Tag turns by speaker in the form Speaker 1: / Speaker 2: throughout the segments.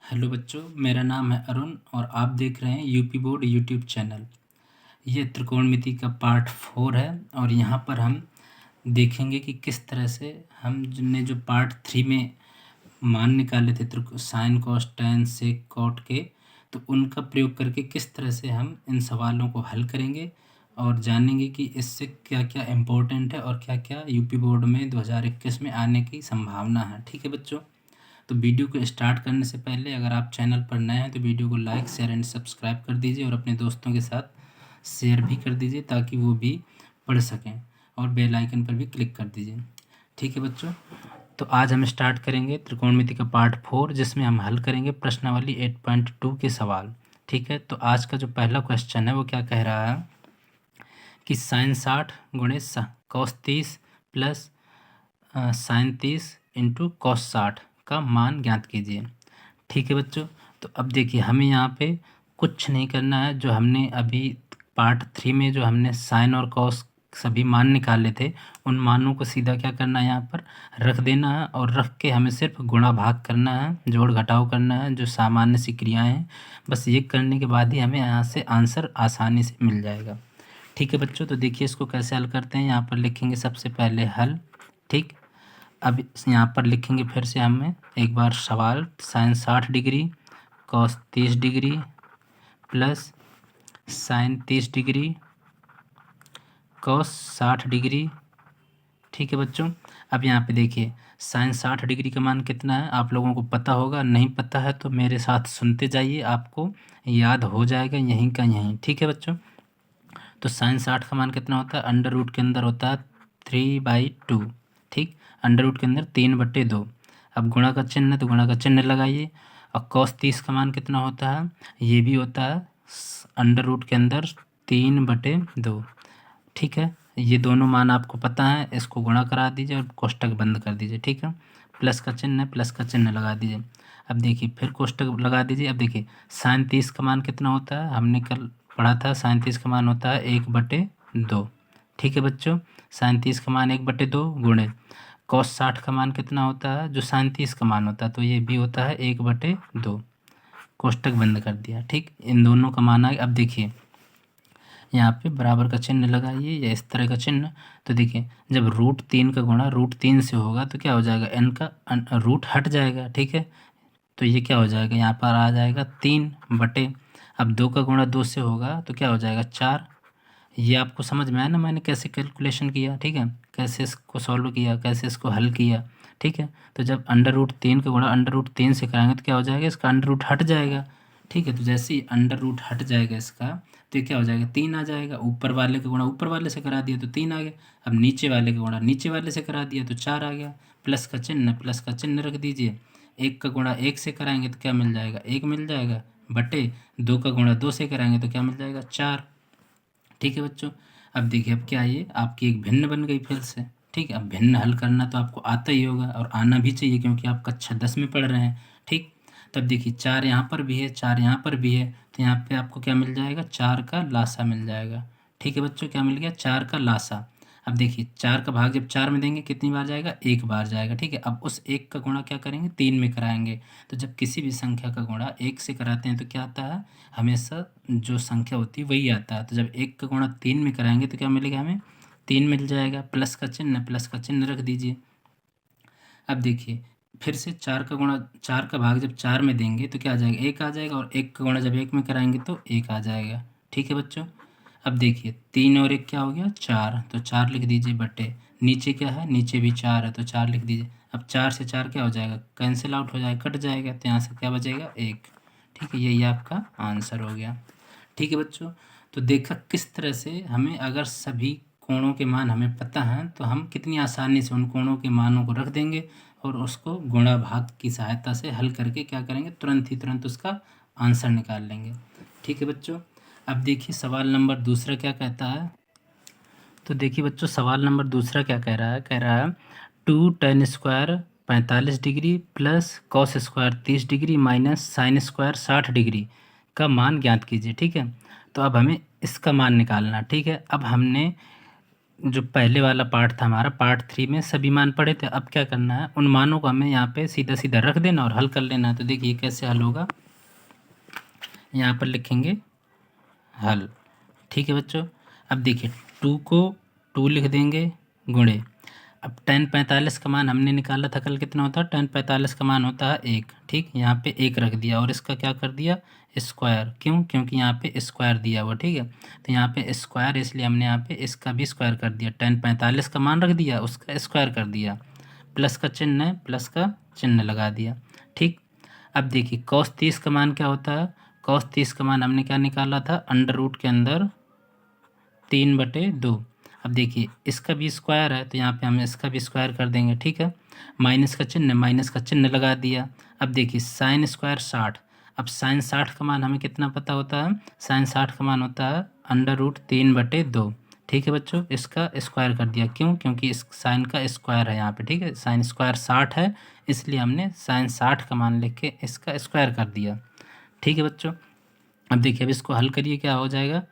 Speaker 1: Hello बच्चों, मेरा नाम है अरुण और आप देख रहे हैं यूपी बोर्ड यूट्यूब चैनल। ये त्रिकोणमिति का पार्ट 4 है और यहाँ पर हम देखेंगे कि किस तरह से हमने जो पार्ट 3 में मान निकाले थे sine cos tan sec cot के, तो उनका प्रयोग करके किस तरह से हम इन सवालों को हल करेंगे और जानेंगे कि इससे क्या क्या इम्पोर्टेंट है और क्या क्या यूपी बोर्ड में 2021 में आने की संभावना है। ठीक है बच्चों, तो वीडियो को स्टार्ट करने से पहले अगर आप चैनल पर नए हैं तो वीडियो को लाइक शेयर एंड सब्सक्राइब कर दीजिए और अपने दोस्तों के साथ शेयर भी कर दीजिए ताकि वो भी पढ़ सकें, और बेल आइकन पर भी क्लिक कर दीजिए। ठीक है बच्चों, तो आज हम स्टार्ट करेंगे त्रिकोणमिति का पार्ट 4 जिसमें हम हल करेंगे प्रश्नावली 8.2 के सवाल। ठीक है, तो आज का जो पहला क्वेश्चन है वो क्या कह रहा है कि साइन 60 गुणे cos 30 plus sine 30 into cos 60 का मान ज्ञात कीजिए। ठीक है बच्चों, तो अब देखिए हमें यहाँ पे कुछ नहीं करना है। जो हमने अभी पार्ट 3 में जो हमने साइन और कॉस सभी मान निकाले थे उन मानों को सीधा क्या करना है, यहाँ पर रख देना है और रख के हमें सिर्फ गुणा भाग करना है, जोड़ घटाव करना है, जो सामान्य सी क्रियाएँ हैं। बस ये करने के बाद ही हमें यहाँ से आंसर आसानी से मिल जाएगा। ठीक है बच्चों, तो देखिए इसको कैसे हल करते हैं। यहाँ पर लिखेंगे सबसे पहले हल। ठीक, अब यहाँ पर लिखेंगे फिर से हमें एक बार सवाल, sine 60 degree cos 30 degree plus sine 30 degree cos 60 degree. ठीक है बच्चों, अब यहाँ पे देखिए साइन 60 डिग्री का मान कितना है आप लोगों को पता होगा, नहीं पता है तो मेरे साथ सुनते जाइए, आपको याद हो जाएगा यहीं का यहीं। ठीक है बच्चों, तो साइन 60 का मान कितना होता है, अंडर रूट के अंदर होता है 3/2। ठीक, अंडर रूट के अंदर 3/2। अब गुणा का चिन्ह है तो गुणा का चिन्ह लगाइए। और कॉस 30 का मान कितना होता है, ये भी होता है अंडर रूट के अंदर 3/2। ठीक है, ये दोनों मान आपको पता है, इसको गुणा करा दीजिए और कोष्टक बंद कर दीजिए। ठीक है, प्लस का चिन्ह है, प्लस का चिन्ह लगा दीजिए। अब देखिए फिर कोष्टक लगा दीजिए। अब देखिए साइन 30 का मान कितना होता है, हमने कल पढ़ा था साइन 30 का मान होता है 1/2। ठीक है बच्चों, साइन 30 का मान 1/2 गुणे कॉस 60 का मान कितना होता है, जो साइन 30 का मान होता है, तो ये भी होता है 1/2। कोष्टक बंद कर दिया। ठीक, इन दोनों का मान आ गया। अब देखिए यहाँ पे बराबर का चिन्ह लगाइए या इस तरह का चिन्ह। तो देखिए जब √3 का गुणा √3 से होगा तो क्या हो जाएगा, n का रूट हट जाएगा। ठीक है, तो ये क्या हो जाएगा, यहाँ पर आ जाएगा 3/। अब 2 का गुणा 2 से होगा तो क्या हो जाएगा 4। ये आपको समझ में आया ना मैंने कैसे कैलकुलेशन किया। ठीक है, कैसे इसको सॉल्व किया, कैसे इसको हल किया। ठीक है, तो जब अंडर रूट 3 का गुणा अंडर रूट 3 से कराएंगे तो क्या हो जाएगा, इसका अंडर रूट हट जाएगा। ठीक है, तो जैसे ही अंडर रूट हट जाएगा इसका तो ये क्या हो जाएगा, 3 आ जाएगा। ऊपर वाले का गुणा ऊपर वाले से करा दिया तो 3 आ गया। अब नीचे वाले का गुणा नीचे वाले से करा दिया तो 4 आ गया। प्लस का चिन्ह रख दीजिए। 1 का गुणा 1 से कराएंगे तो क्या मिल जाएगा, 1 मिल जाएगा, बटे 2 का गुणा 2 से कराएंगे तो क्या मिल जाएगा, 4। ठीक है बच्चों, अब देखिए अब क्या है, ये आपकी एक भिन्न बन गई फिर से। ठीक है, अब भिन्न हल करना तो आपको आता ही होगा और आना भी चाहिए क्योंकि आप कक्षा 10 में पढ़ रहे हैं। ठीक, तब देखिए 4 यहाँ पर भी है, 4 यहाँ पर भी है, तो यहाँ पे आपको क्या मिल जाएगा, 4 का लासा मिल जाएगा। ठीक है बच्चों, क्या मिल गया, 4 का लासा। अब देखिए 4 का भाग जब 4 में देंगे कितनी बार जाएगा, 1 बार जाएगा। ठीक है, अब उस 1 का गुणा क्या करेंगे, 3 में कराएंगे। तो जब किसी भी संख्या का गुणा 1 से कराते हैं तो क्या आता है, हमेशा जो संख्या होती है वही आता है। तो जब 1 का गुणा 3 में कराएंगे तो क्या मिलेगा, हमें 3 मिल जाएगा। प्लस का चिन्ह रख दीजिए। अब देखिए फिर से 4 का भाग जब 4 में देंगे तो क्या आ जाएगा, 1 आ जाएगा, और 1 का गुणा जब 1 में कराएंगे तो 1 आ जाएगा। ठीक है बच्चों, अब देखिए 3 और 1 क्या हो गया, 4, तो 4 लिख दीजिए, बटे नीचे क्या है, नीचे भी 4 है तो 4 लिख दीजिए। अब 4 से 4 क्या हो जाएगा, कैंसिल आउट हो जाएगा, कट जाएगा, तो यहाँ से क्या बचेगा, 1। ठीक है, यही आपका आंसर हो गया। ठीक है बच्चों, तो देखा किस तरह से हमें अगर सभी कोणों के मान हमें पता हैं तो हम कितनी आसानी से उन कोणों के मानों को रख देंगे और उसको गुणा भाग की सहायता से हल करके क्या करेंगे, तुरंत उसका आंसर निकाल लेंगे। ठीक है बच्चों, अब देखिए सवाल नंबर दूसरा क्या कहता है। तो देखिए बच्चों सवाल नंबर दूसरा क्या कह रहा है, 2 tan² 45 degree plus cos² 30 degree minus sin² 60 degree का मान ज्ञात कीजिए। ठीक है, तो अब हमें इसका मान निकालना। ठीक है, अब हमने जो पहले वाला पार्ट था हमारा, पार्ट 3 में सभी मान पड़े थे। अब क्या करना है, उन मानों को हमें यहाँ पे सीधा सीधा रख देना और हल कर लेना है। तो देखिए कैसे हल होगा, यहाँ पर लिखेंगे हल। ठीक है बच्चों, अब देखिए 2 को 2 लिख देंगे गुणे। अब tan 45 का मान हमने निकाला था कल, कितना होता है tan 45 का मान होता है 1। ठीक, यहाँ पे 1 रख दिया और इसका क्या कर दिया स्क्वायर। क्यों, क्योंकि यहाँ पे स्क्वायर दिया हुआ। ठीक है, तो यहाँ पे स्क्वायर, इसलिए हमने यहाँ पे इसका भी स्क्वायर कर दिया। tan 45 का मान रख दिया, उसका स्क्वायर कर दिया, प्लस का चिन्ह है, प्लस का चिन्ह लगा दिया। ठीक, अब देखिए cos 30 का मान क्या होता है, cos 30 का मान हमने क्या निकाला था, अंडर रूट के अंदर 3/2। अब देखिए इसका भी स्क्वायर है, तो यहाँ पे हम इसका भी स्क्वायर कर देंगे। ठीक है, माइनस का चिन्ह लगा दिया। अब देखिए साइन स्क्वायर 60। अब साइन 60 का मान हमें कितना पता होता है, साइन 60 का मान होता है अंडर रूट 3/2। ठीक है बच्चों, इसका स्क्वायर कर दिया। क्यों, क्योंकि इस साइन का स्क्वायर है यहाँ पे। ठीक है, साइन स्क्वायर 60 है, इसलिए हमने साइन 60 का मान लिख के इसका स्क्वायर कर दिया। ठीक है बच्चों, अब देखिए अब इसको हल करिए, क्या हो जाएगा,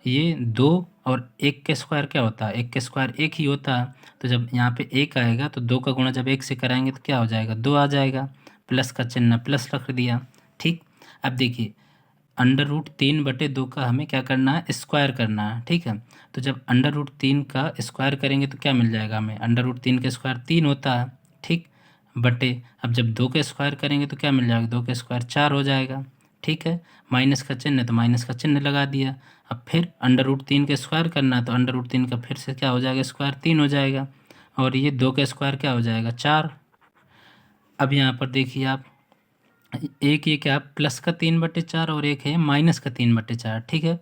Speaker 1: ये 2 और 1 के स्क्वायर क्या होता है, 1 के स्क्वायर 1 ही होता है। तो जब यहाँ पे 1 आएगा तो 2 का गुणा जब 1 से कराएंगे तो क्या हो जाएगा, 2 आ जाएगा, प्लस का चिन्ह प्लस रख दिया। ठीक, अब देखिए अंडर रूट 3/2 का हमें क्या करना है, स्क्वायर करना है। ठीक है, तो जब अंडर रूट 3 का स्क्वायर करेंगे तो क्या मिल जाएगा हमें, अंडर रूट 3 का स्क्वायर 3 होता है। ठीक, बटे अब जब 2 का स्क्वायर करेंगे तो क्या मिल जाएगा, 2 का स्क्वायर 4 हो जाएगा। ठीक है, माइनस का चिन्ह है तो माइनस का चिन्ह लगा दिया। अब फिर अंडर रूट 3 का स्क्वायर करना है, तो अंडर रूट 3 का फिर से क्या हो जाएगा, स्क्वायर 3 हो जाएगा, और ये 2 का स्क्वायर क्या हो जाएगा, 4। अब यहाँ पर देखिए आप, एक ये क्या प्लस का 3/4 और एक है माइनस का 3/4। ठीक है,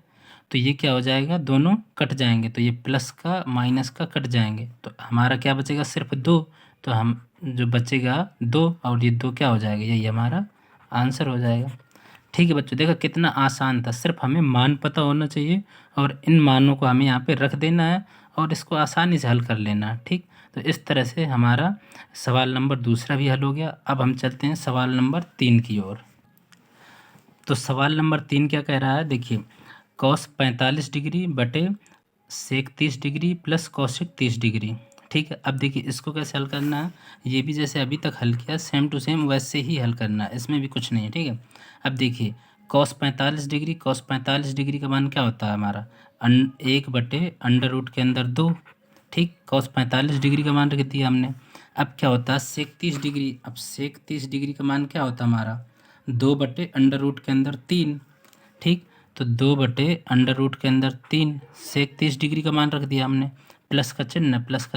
Speaker 1: तो ये क्या हो जाएगा, दोनों कट जाएंगे, तो ये प्लस का माइनस का कट जाएंगे, तो हमारा क्या बचेगा, सिर्फ 2। तो हम जो बचेगा 2 और ये 2 क्या हो जाएगा, यही हमारा आंसर हो जाएगा। ठीक है बच्चों, देखो कितना आसान था, सिर्फ हमें मान पता होना चाहिए और इन मानों को हमें यहाँ पे रख देना है और इसको आसानी से हल कर लेना है। ठीक, तो इस तरह से हमारा सवाल नंबर दूसरा भी हल हो गया। अब हम चलते हैं सवाल नंबर 3 की ओर। तो सवाल नंबर 3 क्या कह रहा है, देखिए कॉस 45 डिग्री बटे सेक 30 डिग्री प्लस कॉसेक 30 डिग्री। ठीक है, अब देखिए इसको कैसे हल करना है, ये भी जैसे अभी तक हल किया सेम टू सेम वैसे ही हल करना है, इसमें भी कुछ नहीं है। ठीक है, अब देखिए कॉस 45 डिग्री, कॉस 45 डिग्री का मान क्या होता है हमारा, 1/अंडर रूट के अंदर 2। ठीक, कॉस 45 डिग्री का मान रख दिया हमने। अब क्या होता है सेक 30 डिग्री, अब सेक 30 डिग्री का मान क्या होता है हमारा, 2/अंडर रूट के अंदर 3। ठीक, तो 2/अंडर रूट के अंदर 3, सेक 30 डिग्री का मान रख दिया हमने, प्लस का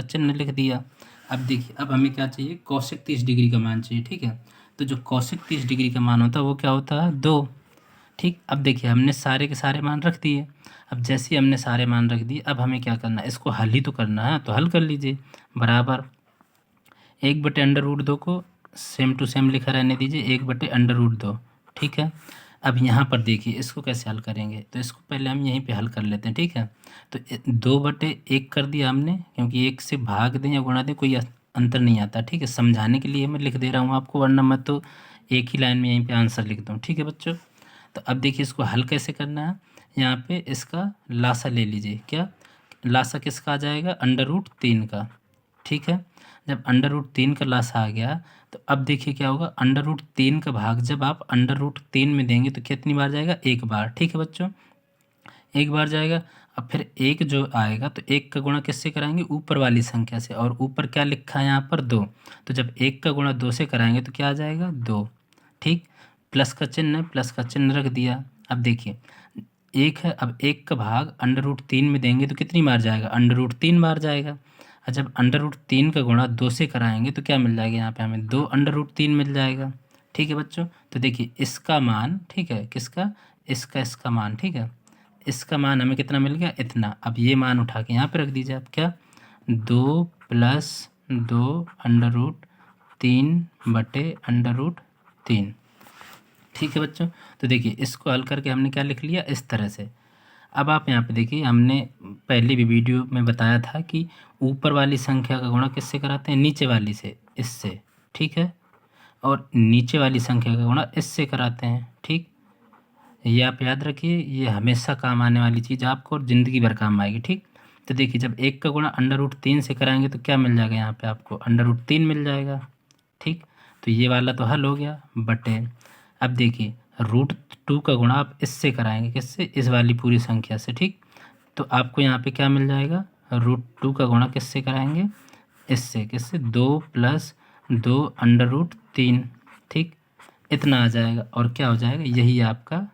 Speaker 1: चिन्ह लिख दिया। अब देखिए अब हमें क्या चाहिए, कौशिक 30 डिग्री का मान चाहिए। ठीक है, तो जो कौशिक 30 डिग्री का मान होता है वो क्या होता है, 2। ठीक, अब देखिए हमने सारे के सारे मान रख दिए। अब जैसे ही हमने सारे मान रख दिए, अब हमें क्या करना है, इसको हल ही तो करना है, तो हल कर लीजिए। बराबर 1/अंडर रूट 2 को सेम टू सेम लिखा रहने दीजिए, 1/अंडर रूट 2। ठीक है, अब यहाँ पर देखिए इसको कैसे हल करेंगे, तो इसको पहले हम यहीं पे हल कर लेते हैं। ठीक है, तो 2/1 कर दिया हमने, क्योंकि 1 से भाग दें या गुणा दें कोई अंतर नहीं आता। ठीक है, समझाने के लिए मैं लिख दे रहा हूँ आपको, वरना मैं तो एक ही लाइन में यहीं पे आंसर लिख दूँ। ठीक है बच्चों, तो अब देखिए इसको हल कैसे करना है, यहाँ पे इसका लासा ले लीजिए। क्या लासा किसका आ जाएगा, अंडर रूट 3 का। ठीक है, जब अंडर रूट 3 का लासा आ गया तो अब देखिए क्या होगा, अंडर रूट 3 का भाग जब आप अंडर रूट 3 में देंगे तो कितनी बार जाएगा, एक बार। ठीक है बच्चों, एक बार जाएगा। अब फिर एक जो आएगा तो एक का गुणा किससे कराएंगे, ऊपर वाली संख्या से, और ऊपर क्या लिखा है यहाँ पर 2, तो जब एक का गुणा 2 से कराएंगे तो क्या आ जाएगा, 2। ठीक, प्लस का चिन्ह रख दिया। अब देखिए एक है, अब एक का भाग अंडर रूट 3 में देंगे तो कितनी बार जाएगा, अंडर रूट 3 बार जाएगा। और जब अंडर रूट 3 का गुणा 2 से कराएंगे तो क्या मिल जाएगा, यहाँ पे हमें 2/√3 मिल जाएगा। ठीक है बच्चों, तो देखिए इसका मान, ठीक है किसका, इसका मान। ठीक है, इसका मान हमें कितना मिल गया, इतना। अब ये मान उठा के यहाँ पे रख दीजिए आप, क्या 2+2√3/√3। ठीक है बच्चों, तो देखिए इसको हल करके हमने क्या लिख लिया, इस तरह से। अब आप यहाँ पे देखिए, हमने पहले भी वीडियो में बताया था कि ऊपर वाली संख्या का गुणा किससे कराते हैं, नीचे वाली से, इससे। ठीक है, और नीचे वाली संख्या का गुणा इससे कराते हैं। ठीक, ये आप याद रखिए, ये हमेशा काम आने वाली चीज़ आपको और ज़िंदगी भर काम आएगी। ठीक, तो देखिए जब 1 का गुणा √3 से कराएंगे तो क्या मिल जाएगा, यहाँ पे आपको √3 मिल जाएगा। ठीक, तो ये वाला तो हल हो गया बटे। अब देखिए √2 का गुणा आप इससे कराएंगे, किससे, इस वाली पूरी संख्या से। ठीक, तो आपको यहाँ पे क्या मिल जाएगा, √2 का गुणा किससे कराएंगे, इससे, किससे, 2 + 2 √3। ठीक, इतना आ जाएगा और क्या हो जाएगा, यही आपका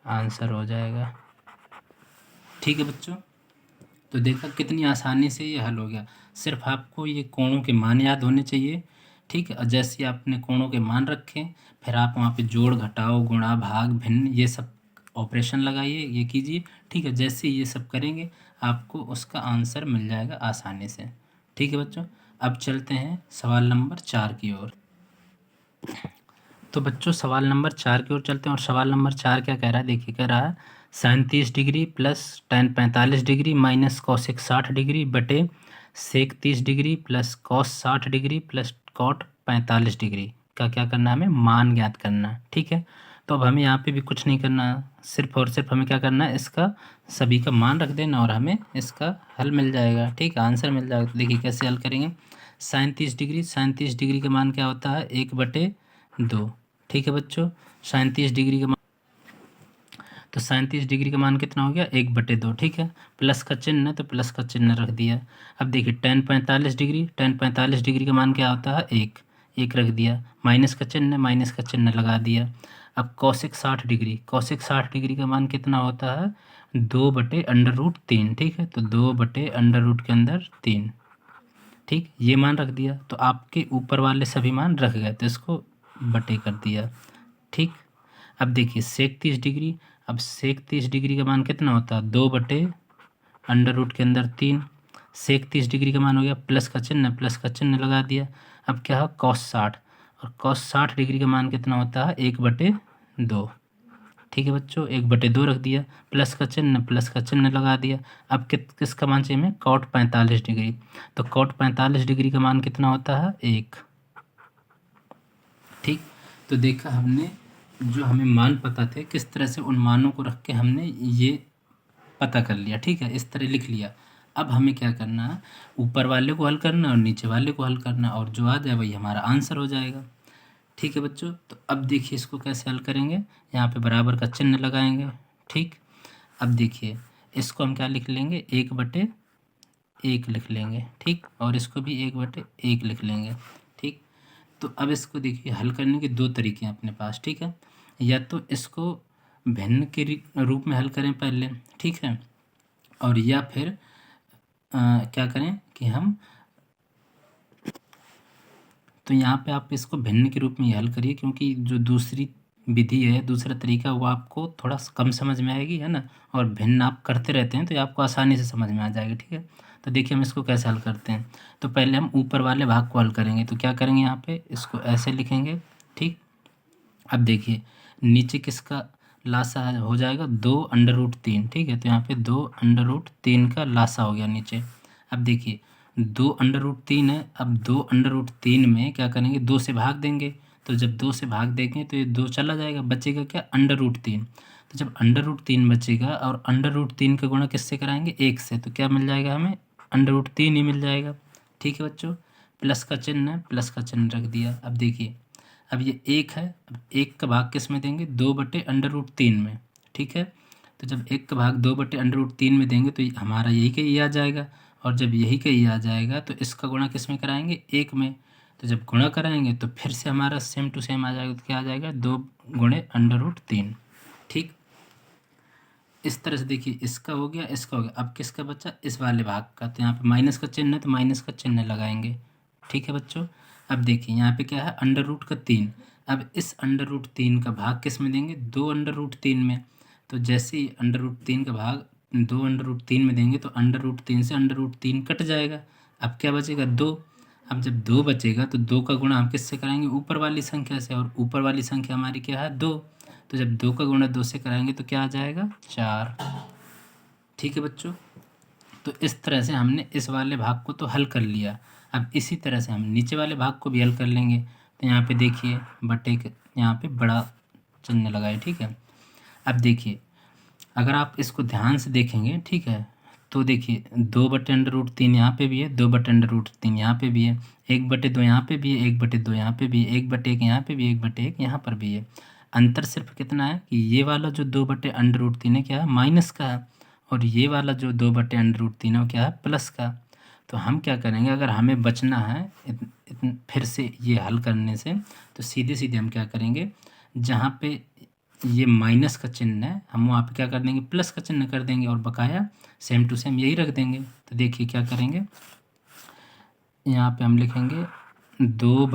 Speaker 1: आंसर हो जाएगा। ठीक है बच्चों, तो देखा कितनी आसानी से ये हल हो गया। सिर्फ आपको ये कोणों के मान याद होने चाहिए। ठीक है, और जैसे ही आपने कोणों के मान रखे, फिर आप वहाँ पे जोड़ घटाओ गुणा भाग भिन्न ये सब ऑपरेशन लगाइए, ये कीजिए। ठीक है, जैसे ये सब करेंगे आपको उसका आंसर मिल जाएगा आसानी से। ठीक है बच्चों, अब चलते हैं सवाल नंबर 4 की ओर। तो बच्चों सवाल नंबर 4 की ओर चलते हैं, और सवाल नंबर 4 क्या कह रहा है, देखिए कह रहा है 37 degree plus tan 45 degree minus cosec 60 degree बटे sec 30 degree plus cos 60 degree plus cot 45 degree का क्या करना है, हमें मान ज्ञात करना है। ठीक है, तो अब हमें यहाँ पे भी कुछ नहीं करना, सिर्फ और सिर्फ हमें क्या करना है, इसका सभी का मान रख देना और हमें इसका हल मिल जाएगा। ठीक, आंसर मिल जाएगा। तो देखिए कैसे हल करेंगे, 37 डिग्री का मान क्या होता है, 1/2। ठीक है बच्चों, 37 डिग्री का मान, तो 37 डिग्री का मान कितना हो गया, 1/2। ठीक है, प्लस का चिन्ह है तो प्लस का चिन्ह रख दिया। अब देखिए tan 45 डिग्री का मान क्या होता है, 1 रख दिया। माइनस का चिन्ह है, माइनस का चिन्ह लगा दिया। अब cosec 60 डिग्री का मान कितना होता है, 2/√3। ठीक है, तो 2/√3 के अंदर 3। ठीक, ये मान रख दिया, तो आपके ऊपर वाले सभी मान रख गए, तो इसको बटे कर दिया। ठीक, अब देखिए sec 30 डिग्री, अब sec 30 डिग्री का मान कितना होता है, 2/√3 के अंदर 3। sec 30 डिग्री का मान हो गया, प्लस का चिन्ह लगा दिया। अब क्या है, cos 60, और cos 60 डिग्री का मान कितना होता है, 1/2। ठीक है बच्चों, 1/2 रख दिया, प्लस का चिन्ह लगा दिया। अब किसका मान चाहिए हमें, cot 45 डिग्री, तो cot 45 डिग्री का मान कितना होता है, 1। ठीक, तो देखा हमने जो हमें मान पता थे, किस तरह से उन मानों को रख के हमने ये पता कर लिया। ठीक है, इस तरह लिख लिया। अब हमें क्या करना है, ऊपर वाले को हल करना और नीचे वाले को हल करना, और जो आ जाए वही हमारा आंसर हो जाएगा। ठीक है बच्चों, तो अब देखिए इसको कैसे हल करेंगे, यहाँ पे बराबर का चिन्ह लगाएंगे। ठीक, अब देखिए इसको हम क्या लिख लेंगे, 1/1 लिख लेंगे। ठीक, और इसको भी 1/1 लिख लेंगे। ठीक, तो अब इसको देखिए हल करने के 2 तरीके हैं अपने पास। ठीक है, या तो इसको भिन्न के रूप में हल करें पहले, ठीक है, और या फिर क्या करें कि हम, तो यहाँ पे आप इसको भिन्न के रूप में हल करिए, क्योंकि जो दूसरी विधि है, दूसरा तरीका, वो आपको थोड़ा कम समझ में आएगी, है ना, और भिन्न आप करते रहते हैं तो ये आपको आसानी से समझ में आ जाएगा। ठीक है, तो देखिए हम इसको कैसे हल करते हैं। तो पहले हम ऊपर वाले भाग को हल करेंगे, तो क्या करेंगे, यहाँ पे इसको ऐसे लिखेंगे। ठीक, अब देखिए नीचे किसका लासा हो जाएगा, 2/√3। ठीक है, तो यहाँ पे 2/√3 का लासा हो गया नीचे। अब देखिए 2/√3 है, अब 2/√3 में क्या करेंगे, 2 से भाग देंगे, तो जब 2 से भाग देंगे तो ये 2 चला जाएगा, बचेगा क्या, √3। तो जब √3 बचेगा और √3 का गुणा किससे कराएंगे, 1 से, तो क्या मिल जाएगा हमें, √3 ही मिल जाएगा। ठीक है बच्चों, प्लस का चिन्ह है, प्लस का चिन्ह रख दिया। अब देखिए अब ये 1 है, अब 1 का भाग किस में देंगे, 2/√3 में। ठीक है, तो जब 1 का भाग 2/√3 में देंगे तो हमारा यही का ये आ जाएगा, और जब यही का ये आ जाएगा तो इसका गुणा किस में कराएंगे, 1 में। तो जब गुणा कराएंगे तो फिर से हमारा सेम टू सेम आ जाएगा, तो क्या आ जाएगा, 2 × √3। ठीक, इस तरह से देखिए इसका हो गया, इसका हो गया। अब किसका बचा, इस वाले भाग का, तो यहाँ पे माइनस का चिन्ह है तो माइनस का चिन्ह लगाएंगे। ठीक है बच्चों, अब देखिए यहाँ पे क्या है, √3। अब इस √3 का भाग किस में देंगे, 2/√3 में। तो जैसे ही √3 का भाग 2/√3 में देंगे तो √3 से √3 कट जाएगा। अब क्या बचेगा, 2। अब जब 2 बचेगा तो 2 का गुणा हम किससे कराएंगे, ऊपर वाली संख्या से, और ऊपर वाली संख्या हमारी क्या है, 2। तो जब 2 का गुणा 2 से कराएंगे तो क्या आ जाएगा, 4। ठीक है बच्चों, तो इस तरह से हमने इस वाले भाग को तो हल कर लिया। अब इसी तरह से हम नीचे वाले भाग को भी हल कर लेंगे। तो यहाँ पे देखिए बटे के यहाँ पे बड़ा चिन्ह लगाए। ठीक है, अब देखिए अगर आप इसको ध्यान से देखेंगे, ठीक है, तो देखिए 2/√3 यहाँ पे भी है, 2/√3 यहाँ पे भी है, 1/2 यहाँ पे भी है, 1/2 यहाँ पे भी है, 1/1 यहाँ पे भी है, 1/1 यहाँ पर भी है। अंतर सिर्फ कितना है कि ये वाला जो 2/√3 है क्या है, माइनस का है, और ये वाला जो 2/√3 है वो क्या है, प्लस का। तो हम क्या करेंगे, अगर हमें बचना है फिर से ये हल करने से, तो सीधे सीधे हम क्या करेंगे, जहाँ पे ये माइनस का चिन्ह है हम वहाँ पे क्या कर देंगे, प्लस का चिन्ह कर देंगे, और बकाया सेम टू सेम यही रख देंगे। तो देखिए क्या करेंगे, यहाँ पे हम लिखेंगे 2/2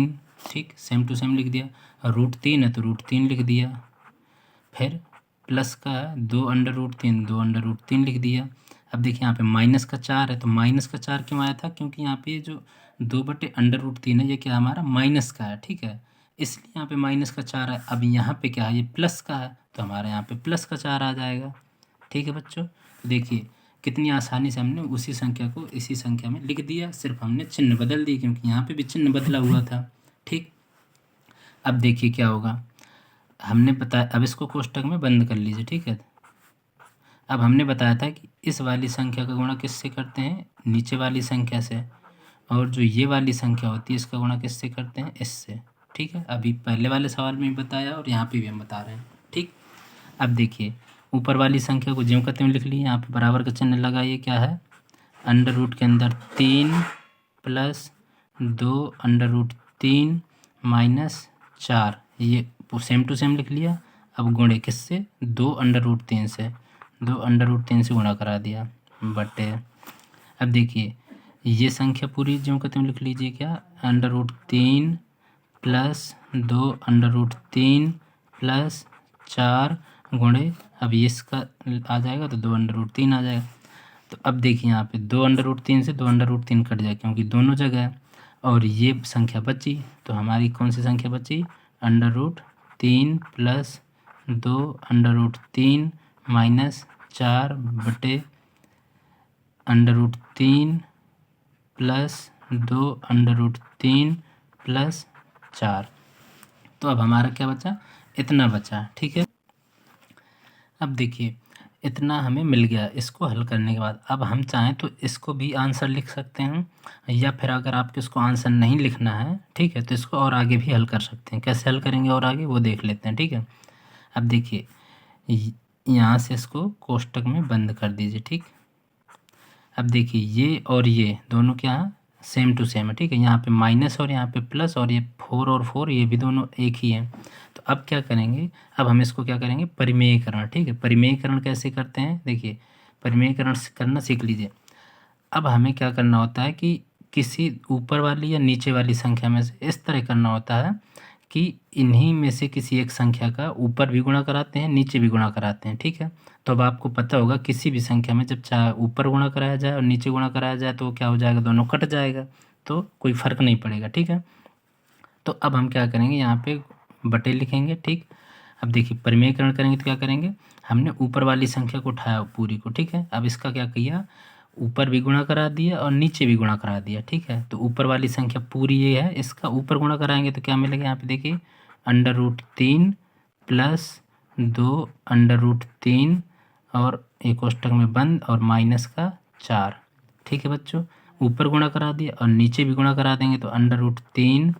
Speaker 1: × ठीक, सेम टू सेम लिख दिया, और √3 है तो √3 लिख दिया, फिर प्लस का 2/√3 लिख दिया। अब देखिए यहाँ पे माइनस का 4 है, तो माइनस का 4 क्यों आया था, क्योंकि यहाँ पे जो 2/√3 है ये क्या हमारा माइनस का है, ठीक है, इसलिए यहाँ पे माइनस का 4 है। अब यहाँ पे क्या है, ये प्लस का है, तो हमारे यहाँ पे प्लस का 4 आ जाएगा। ठीक है बच्चों, तो देखिए कितनी आसानी से हमने उसी संख्या को इसी संख्या में लिख दिया, सिर्फ हमने चिन्ह बदल दी, क्योंकि यहाँ पे भी चिन्ह बदला हुआ था। ठीक, अब देखिए क्या होगा, हमने बताया, अब इसको कोष्टक में बंद कर लीजिए, ठीक है। अब हमने बताया था कि इस वाली संख्या का गुणा किससे करते हैं, नीचे वाली संख्या से, और जो ये वाली संख्या होती है इसका गुणा किससे करते हैं, इससे। ठीक है, अभी पहले वाले सवाल में भी बताया और यहाँ पे भी हम बता रहे हैं। ठीक, अब देखिए ऊपर वाली संख्या को ज्यों का त्यों लिख लिए, यहाँ पे बराबर का चिन्ह लगाइए, क्या है, √ के अंदर 3 + 2√3 - 4, ये सेम टू सेम लिख लिया। अब गुणे किससे, 2√3 से, 2√3 से गुणा करा दिया, बटे। अब देखिए ये संख्या पूरी ज्यों का त्यों लिख लीजिए, क्या, √3 + 2√3 + 4 गुणे, अब ये इसका आ जाएगा तो 2√3 आ जाएगा। तो अब देखिए यहाँ पे 2√3 से 2√3 कट जाए, क्योंकि दोनों जगह है, और ये संख्या बची, तो हमारी कौन सी संख्या बची, √3 + 2√3 - 4 बटे √3 + 2√3 + 4। तो अब हमारा क्या बचा, इतना बचा। ठीक है, अब देखिए इतना हमें मिल गया इसको हल करने के बाद। अब हम चाहें तो इसको भी आंसर लिख सकते हैं, या फिर अगर आपको इसको आंसर नहीं लिखना है, ठीक है, तो इसको और आगे भी हल कर सकते हैं। कैसे हल करेंगे और आगे वो देख लेते हैं। ठीक है, अब देखिए यहाँ से इसको कोष्टक में बंद कर दीजिए। ठीक, अब देखिए ये और ये दोनों क्या है, सेम टू सेम है। ठीक है, यहाँ पे माइनस और यहाँ पे प्लस, और ये 4 और 4 ये भी दोनों एक ही हैं। तो अब क्या करेंगे, अब हम इसको क्या करेंगे, परिमेयीकरण। ठीक है, परिमेयीकरण कैसे करते हैं, देखिए परिमेयीकरण करना सीख लीजिए। अब हमें क्या करना होता है कि किसी ऊपर वाली या नीचे वाली संख्या में से इस तरह करना होता है कि इन्हीं में से किसी एक संख्या का ऊपर भी गुणा कराते हैं, नीचे भी गुणा कराते हैं। ठीक है, तो अब आपको पता होगा किसी भी संख्या में जब चाहे ऊपर गुणा कराया जाए और नीचे गुणा कराया जाए तो क्या हो जाएगा, दोनों कट जाएगा, तो कोई फ़र्क नहीं पड़ेगा। ठीक है, तो अब हम क्या करेंगे, यहाँ पे बटे लिखेंगे। ठीक, अब देखिए परिमेयीकरण करेंगे तो क्या करेंगे, हमने ऊपर वाली संख्या को उठाया पूरी को। ठीक है, अब इसका क्या किया, ऊपर भी गुणा करा दिया और नीचे भी गुणा करा दिया। ठीक है, तो ऊपर वाली संख्या पूरी ये है, इसका ऊपर गुणा कराएंगे तो क्या मिलेगा, यहाँ पे देखिए √3 + 2√3 और एक कोष्टक में बंद और माइनस का 4। ठीक है बच्चों, ऊपर गुणा करा दिया और नीचे भी गुणा करा देंगे तो √3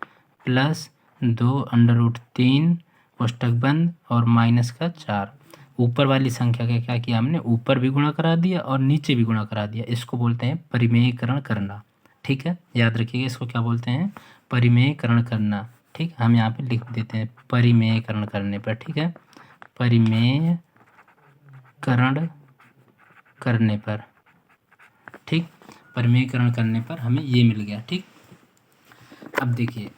Speaker 1: + 2√3 कोष्टक बंद और माइनस का 4। ऊपर वाली संख्या का क्या किया हमने, ऊपर भी गुणा करा दिया और नीचे भी गुणा करा दिया, इसको बोलते हैं परिमेयीकरण करना। ठीक है, याद रखिएगा इसको क्या बोलते हैं, परिमेयीकरण करना। ठीक, हम यहाँ पे लिख देते हैं परिमेयीकरण करने पर। ठीक है, परिमेयीकरण करने पर, ठीक, परिमेयीकरण करने पर हमें ये मिल गया। ठीक, अब देखिए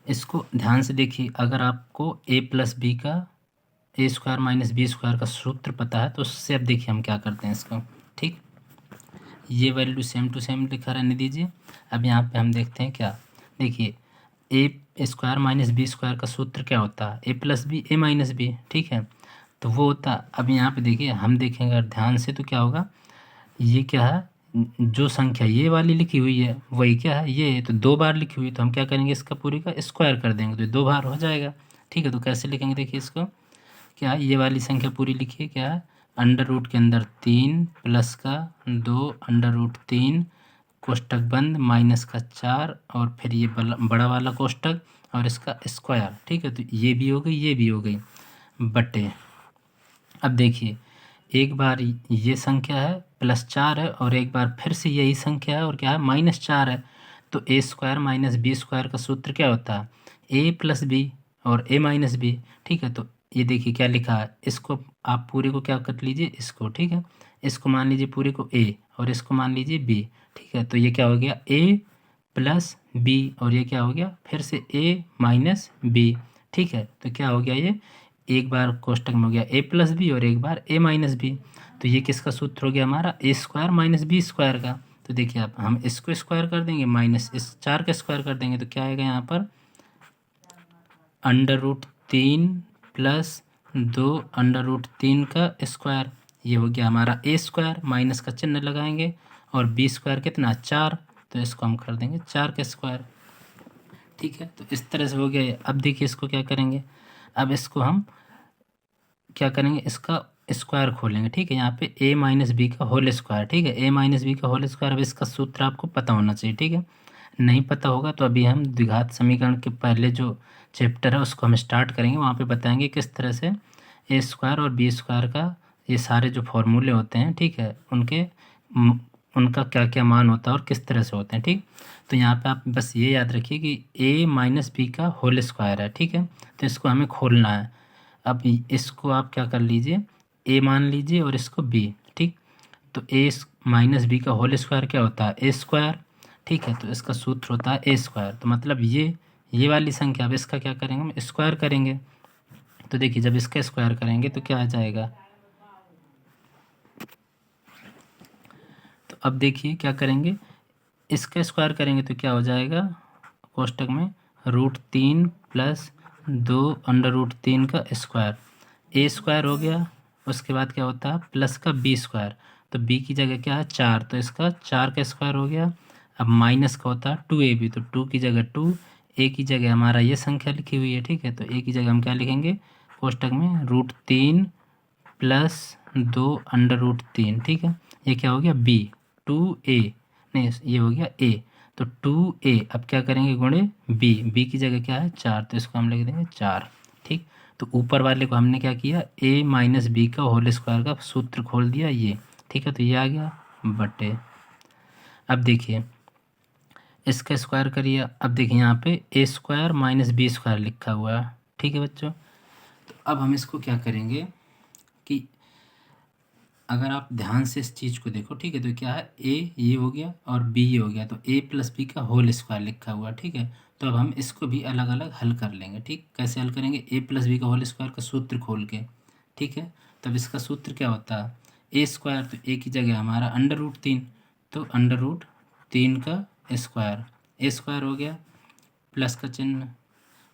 Speaker 1: इसको ध्यान से देखिए, अगर आपको a + b का a² - b² का सूत्र पता है तो उससे अब देखिए हम क्या करते हैं इसको। ठीक, ये वैल्यू सेम टू सेम लिखा रहने दीजिए। अब यहाँ पे हम देखते हैं क्या, देखिए a² - b² का सूत्र क्या होता है, a + b a - b। ठीक है, तो वो होता, अब यहाँ पे देखिए हम देखेंगे अगर ध्यान से तो क्या होगा, ये क्या है, जो संख्या ये वाली लिखी हुई है वही क्या है, ये तो 2 बार लिखी हुई है, तो हम क्या करेंगे, इसका पूरी का स्क्वायर कर देंगे तो 2 बार हो जाएगा। ठीक है, तो कैसे लिखेंगे, देखिए इसको क्या, ये वाली संख्या पूरी लिखिए क्या है, अंडर रूट के अंदर 3 प्लस का 2 अंडर रूट 3 कोष्टक बंद माइनस का 4 और फिर ये बड़ा वाला कोष्टक और इसका स्क्वायर। ठीक है, तो ये भी हो गई, ये भी हो गई बटे। अब देखिए एक बार ये संख्या है +4 है और एक बार फिर से यही संख्या है और क्या है -4 है। तो ए स्क्वायर माइनस बी स्क्वायर का सूत्र क्या होता है, ए प्लस बी और ए माइनस बी। ठीक है, तो ये देखिए क्या लिखा है, इसको आप पूरे को क्या कर लीजिए, इसको, ठीक है, इसको मान लीजिए पूरे को ए और इसको मान लीजिए बी। ठीक है, तो ये क्या हो गया ए प्लस बी और ये क्या हो गया फिर से ए माइनस बी। ठीक है, तो क्या हो गया, ये एक बार कोष्टक में हो गया ए प्लस बी और एक बार ए माइनस बी। तो ये किसका सूत्र हो गया हमारा, ए स्क्वायर माइनस बी स्क्वायर का। तो देखिए आप हम इसको स्क्वायर कर देंगे माइनस इस 4 का स्क्वायर कर देंगे तो क्या आएगा यहाँ पर √3 प्लस 2 √3 का स्क्वायर। ये हो गया हमारा ए स्क्वायर, माइनस का चिन्ह लगाएंगे और बी स्क्वायर कितना 4, तो इसको हम कर देंगे 4 का स्क्वायर। ठीक है, तो इस तरह से हो गया। अब देखिए इसको क्या करेंगे, अब इसको हम क्या करेंगे, इसका स्क्वायर खोलेंगे। ठीक है, यहाँ पे ए माइनस बी का होल स्क्वायर। ठीक है, ए माइनस बी का होल स्क्वायर। अब इसका सूत्र आपको पता होना चाहिए। ठीक है, नहीं पता होगा तो अभी हम द्विघात समीकरण के पहले जो चैप्टर है उसको हम स्टार्ट करेंगे, वहाँ पे बताएंगे किस तरह से ए स्क्वायर और बी स्क्वायर का ये सारे जो फॉर्मूले होते हैं, ठीक है, उनका क्या क्या मान होता है और किस तरह से होते हैं। ठीक, तो यहाँ पे आप बस ये याद रखिए कि ए माइनस बी का होल स्क्वायर है। ठीक है, तो इसको हमें खोलना है। अब इसको आप क्या कर लीजिए, ए मान लीजिए और इसको बी। ठीक, तो ए माइनस बी का होल स्क्वायर क्या होता है, ए स्क्वायर। ठीक है, तो इसका सूत्र होता है ए स्क्वायर। तो मतलब ये वाली संख्या, अब इसका क्या करेंगे, हम स्क्वायर करेंगे। तो देखिए जब इसका स्क्वायर करेंगे तो क्या आ जाएगा, तो अब देखिए क्या करेंगे, इसका स्क्वायर करेंगे तो क्या हो जाएगा, कोष्टक में √3 प्लस 2 √3 का स्क्वायर, ए स्क्वायर हो गया। उसके बाद क्या होता है प्लस का बी स्क्वायर, तो बी की जगह क्या है 4, तो इसका 4 का स्क्वायर हो गया। अब माइनस का होता है 2ab, तो 2 की जगह 2, ए की जगह हमारा ये संख्या लिखी हुई है। ठीक है, तो ए की जगह हम क्या लिखेंगे, कोष्टक में √3 प्लस 2 √3। ठीक है, ये क्या हो गया बी, 2a, नहीं ये हो गया ए, तो 2a। अब क्या करेंगे गुणे बी की जगह क्या है 4, तो इसको हम लिख देंगे 4। ठीक, तो ऊपर वाले को हमने क्या किया, ए माइनस बी का होल स्क्वायर का सूत्र खोल दिया ये। ठीक है, तो ये आ गया बटे। अब देखिए इसका स्क्वायर करिए। अब देखिए यहाँ पे ए स्क्वायर माइनस बी स्क्वायर लिखा हुआ है। ठीक है बच्चों, तो अब हम इसको क्या करेंगे कि अगर आप ध्यान से इस चीज़ को देखो, ठीक है, तो क्या है ए ये हो गया और बी ये हो गया, तो ए प्लस बी का होल स्क्वायर लिखा हुआ। ठीक है, तो अब हम इसको भी अलग अलग हल कर लेंगे। ठीक, कैसे हल करेंगे, ए प्लस बी का होल स्क्वायर का सूत्र खोल के। ठीक है, तब इसका सूत्र क्या होता है, ए स्क्वायर, तो ए की जगह हमारा √3, तो √3 का स्क्वायर, ए स्क्वायर हो गया प्लस का चिन्ह।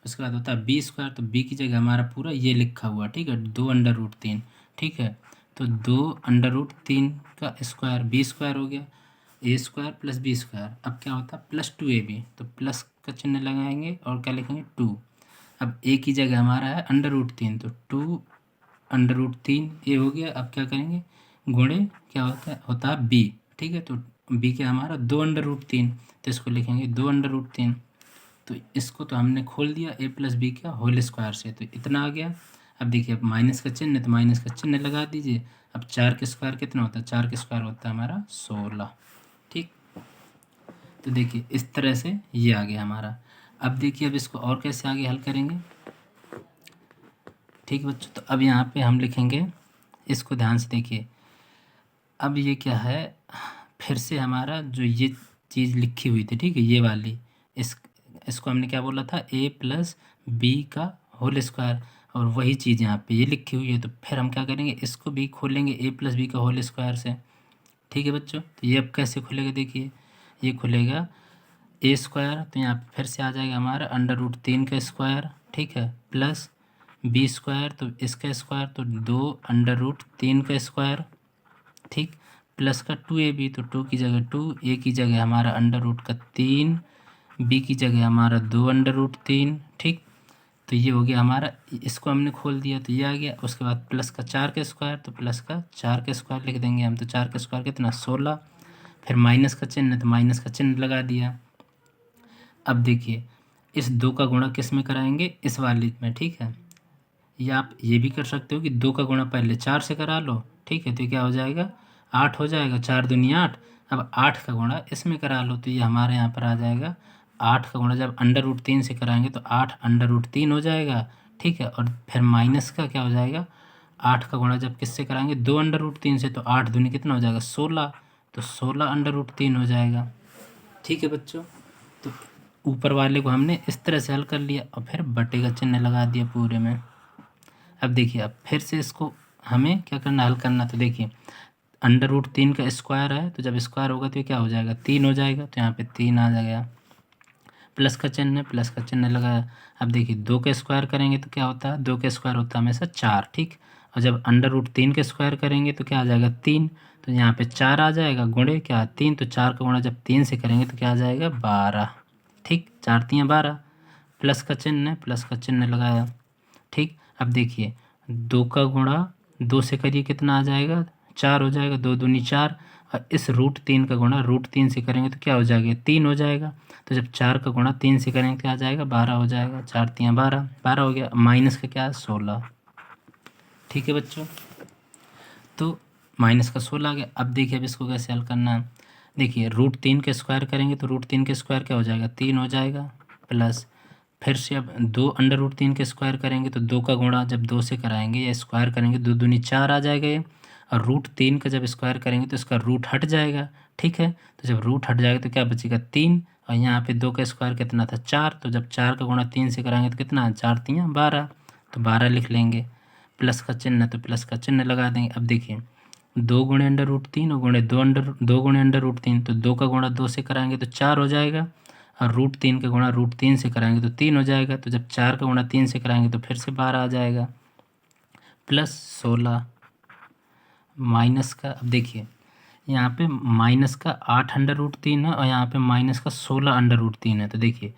Speaker 1: उसके बाद होता है बी स्क्वायर, तो बी की जगह हमारा पूरा ये लिखा हुआ। ठीक है, 2 √3। ठीक है, तो 2 √3 का स्क्वायर, बी स्क्वायर हो गया, ए स्क्वायर प्लस बी स्क्वायर। अब क्या होता है प्लस 2ab, तो प्लस का चिन्ह लगाएंगे और क्या लिखेंगे 2। अब ए की जगह हमारा है √3, तो 2 √3 ये हो गया। अब क्या करेंगे गुणे क्या होता है बी। ठीक है, तो बी क्या हमारा 2 √3, तो इसको लिखेंगे 2 √3। तो इसको तो हमने खोल दिया ए प्लस बी का होल स्क्वायर से, तो इतना आ गया। अब देखिए अब माइनस का चिन्ह, तो माइनस का चिन्ह लगा दीजिए। अब 4 का स्क्वायर कितना होता है, 4 का स्क्वायर होता है हमारा 16। ठीक, तो देखिए इस तरह से ये आ गया हमारा। अब देखिए अब इसको और कैसे आगे हल करेंगे। ठीक बच्चों, तो अब यहाँ पे हम लिखेंगे, इसको ध्यान से देखिए। अब ये क्या है, फिर से हमारा जो ये चीज़ लिखी हुई थी, ठीक है, ये वाली, इसको हमने क्या बोला था, ए प्लस बी का होल स्क्वायर, और वही चीज़ यहाँ पे ये लिखी हुई है। तो फिर हम क्या करेंगे, इसको भी खोलेंगे ए प्लस बी का होल स्क्वायर से। ठीक है बच्चों, तो ये अब कैसे खुलेगा, देखिए ये खुलेगा ए स्क्वायर, तो यहाँ फिर से आ जाएगा हमारा √3 का स्क्वायर। ठीक है, प्लस बी स्क्वायर, तो इसका स्क्वायर, तो 2 √3 का स्क्वायर। ठीक, प्लस का 2ab, तो 2 की जगह 2, ए की जगह हमारा √3, बी की जगह हमारा 2 √3। ठीक, तो ये हो गया हमारा, इसको हमने खोल दिया तो ये आ गया। उसके बाद प्लस का 4 का स्क्वायर, तो प्लस का 4 का स्क्वायर लिख देंगे हम। तो 4 का स्क्वायर कितना 16। फिर माइनस का चिन्ह है तो माइनस का चिन्ह लगा दिया। अब देखिए इस 2 का गुणा किस में कराएंगे, इस वाले में, ठीक है। या आप ये भी कर सकते हो कि 2 का गुणा पहले 4 से करा लो, ठीक है। तो क्या हो जाएगा 8 हो जाएगा, 4 दूनी 8। अब 8 का गुणा इसमें करा लो तो ये हमारे यहाँ पर आ जाएगा 8 का गुणा जब √3 से कराएंगे तो 8 √3 हो जाएगा, ठीक है। और फिर माइनस का क्या हो जाएगा, 8 का गुणा जब किससे कराएंगे 2 √3 से, तो 8 दूनी कितना हो जाएगा 16, तो 16 √3 हो जाएगा, ठीक है बच्चों। तो ऊपर वाले को हमने इस तरह से हल कर लिया और फिर बटे का चिन्ह लगा दिया पूरे में। अब देखिए अब फिर से इसको हमें क्या करना, हल करना। तो देखिए √3 का स्क्वायर है, तो जब स्क्वायर होगा तो ये क्या हो जाएगा 3 हो जाएगा, तो यहाँ पे 3 आ जाएगा। प्लस का चिन्ह है, प्लस का चिन्ह लगाया। अब देखिए 2 का स्क्वायर करेंगे तो क्या होता है, 2 का स्क्वायर होता है हमेशा 4, ठीक। और जब √3 का स्क्वायर करेंगे तो क्या आ जाएगा 3, तो यहाँ पे 4 आ जाएगा, गुणे क्या 3, तो 4 का गुणा जब 3 से करेंगे तो क्या आ जाएगा 12, ठीक। 4 3 12। प्लस का चिन्ह है, प्लस का चिन्ह लगाया, ठीक। अब देखिए 2 का गुणा 2 से करिए कितना आ जाएगा 4 हो जाएगा, 2 दूनी 4। और इस √3 का गुणा √3 से करेंगे तो क्या हो जाएगा 3 हो जाएगा। तो जब 4 का गुणा 3 से करेंगे क्या आ जाएगा 12 हो जाएगा, 4 3 12, 12 हो गया। माइनस का क्या है 16, ठीक है बच्चों। तो माइनस का 16 आ गया। अब देखिए अब इसको कैसे हल करना है। देखिए √3 के स्क्वायर करेंगे तो √3 के स्क्वायर क्या हो जाएगा 3 हो जाएगा, प्लस फिर से अब 2 √3 के स्क्वायर करेंगे तो 2 का गुणा जब 2 से कराएंगे या स्क्वायर करेंगे 2 दूनी 4 आ जाएगा ये। और √3 का जब स्क्वायर करेंगे तो इसका रूट हट जाएगा, ठीक है। तो जब रूट हट जाएगा तो क्या बचेगा 3। और यहाँ पे 2 का स्क्वायर कितना था 4, तो जब 4 का गुणा 3 से कराएंगे तो कितना 4 3 12, तो 12 लिख लेंगे। प्लस का चिन्ह तो प्लस का चिन्ह लगा देंगे। अब देखिए 2 गुणे √3 और गुणे 2 गुणे √3, तो 2 का गुणा 2 से कराएंगे तो 4 हो जाएगा। और √3 का गुणा √3 से कराएंगे तो 3 हो जाएगा। तो जब 4 का गुणा 3 से कराएंगे तो फिर से 12 आ जाएगा, प्लस 16। माइनस का, अब देखिए यहाँ पे माइनस का 8 √3 है और यहाँ पे माइनस का 16 √3 है। तो देखिए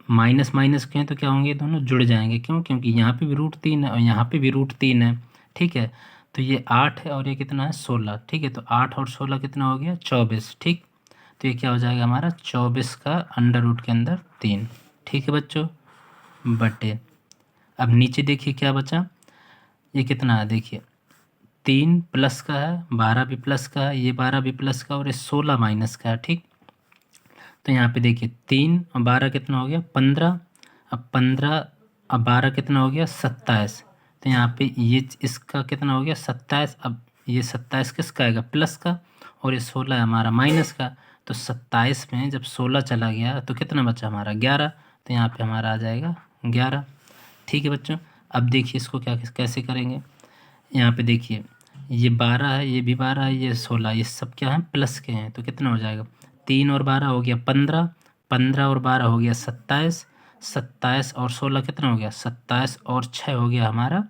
Speaker 1: माइनस माइनस के हैं तो क्या होंगे, दोनों जुड़ जाएंगे। क्यों, क्योंकि यहाँ पे भी √3 है और यहाँ पे भी √3 है, ठीक है। तो ये 8 है और ये कितना है 16, ठीक है। तो 8 और 16 कितना हो गया 24, ठीक। तो ये क्या हो जाएगा हमारा 24 का √, के अंदर 3, ठीक है बच्चों, बटे। अब नीचे देखिए क्या बचा, ये कितना है देखिए 3 प्लस का है, 12 भी प्लस का है, ये 12 भी प्लस का और ये 16 माइनस का है, ठीक। तो यहाँ पे देखिए 3 और 12 कितना हो गया 15। अब 15 अब 12 कितना हो गया 27। तो यहाँ पे ये इसका कितना हो गया 27। अब ये 27 किसका आएगा प्लस का, और ये 16 है हमारा माइनस का। तो 27 में जब 16 चला गया तो कितना बचा हमारा 11। तो यहाँ पे हमारा आ जाएगा 11, ठीक है बच्चों। अब देखिए इसको क्या कैसे करेंगे। यहाँ पे देखिए ये 12 है, ये भी 12 है, ये 16, ये सब क्या है प्लस के हैं। तो कितना हो जाएगा 3 और 12 हो गया 15, 15 और 12 हो गया 27, 27 और 16 कितना हो गया 27 और 6 हो गया हमारा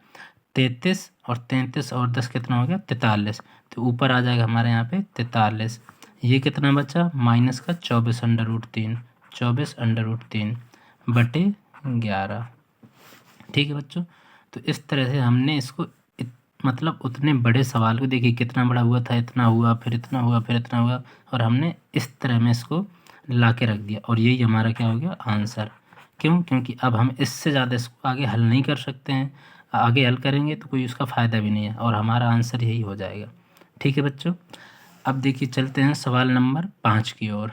Speaker 1: 33, और 33 और 10 कितना हो गया 43। तो ऊपर आ जाएगा हमारे यहाँ पे 43। ये कितना बचा माइनस का 24 √3, 24 √3 बटे 11, ठीक है बच्चों। तो इस तरह से हमने इसको मतलब उतने बड़े सवाल को देखिए कितना बड़ा हुआ था, इतना हुआ फिर इतना हुआ फिर इतना हुआ, और हमने इस तरह में इसको ला के रख दिया और यही हमारा क्या हो गया आंसर। क्यों, क्योंकि अब हम इससे ज़्यादा इसको आगे हल नहीं कर सकते हैं। आगे हल करेंगे तो कोई उसका फ़ायदा भी नहीं है और हमारा आंसर यही हो जाएगा, ठीक है बच्चों। अब देखिए चलते हैं सवाल नंबर 5 की ओर।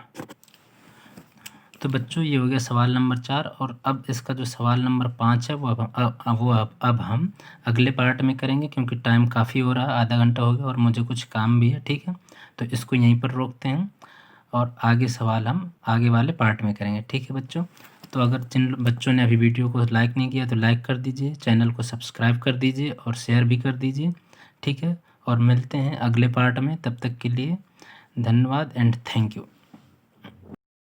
Speaker 1: तो बच्चों ये हो गया सवाल नंबर 4, और अब इसका जो सवाल नंबर 5 है वो अब हम अगले पार्ट में करेंगे, क्योंकि टाइम काफ़ी हो रहा है, आधा घंटा हो गया और मुझे कुछ काम भी है, ठीक है। तो इसको यहीं पर रोकते हैं और आगे सवाल हम आगे वाले पार्ट में करेंगे, ठीक है बच्चों। तो अगर जिन बच्चों ने अभी वीडियो को लाइक नहीं किया तो लाइक कर दीजिए, चैनल को सब्सक्राइब कर दीजिए और शेयर भी कर दीजिए, ठीक है। और मिलते हैं अगले पार्ट में, तब तक के लिए धन्यवाद एंड थैंक यू।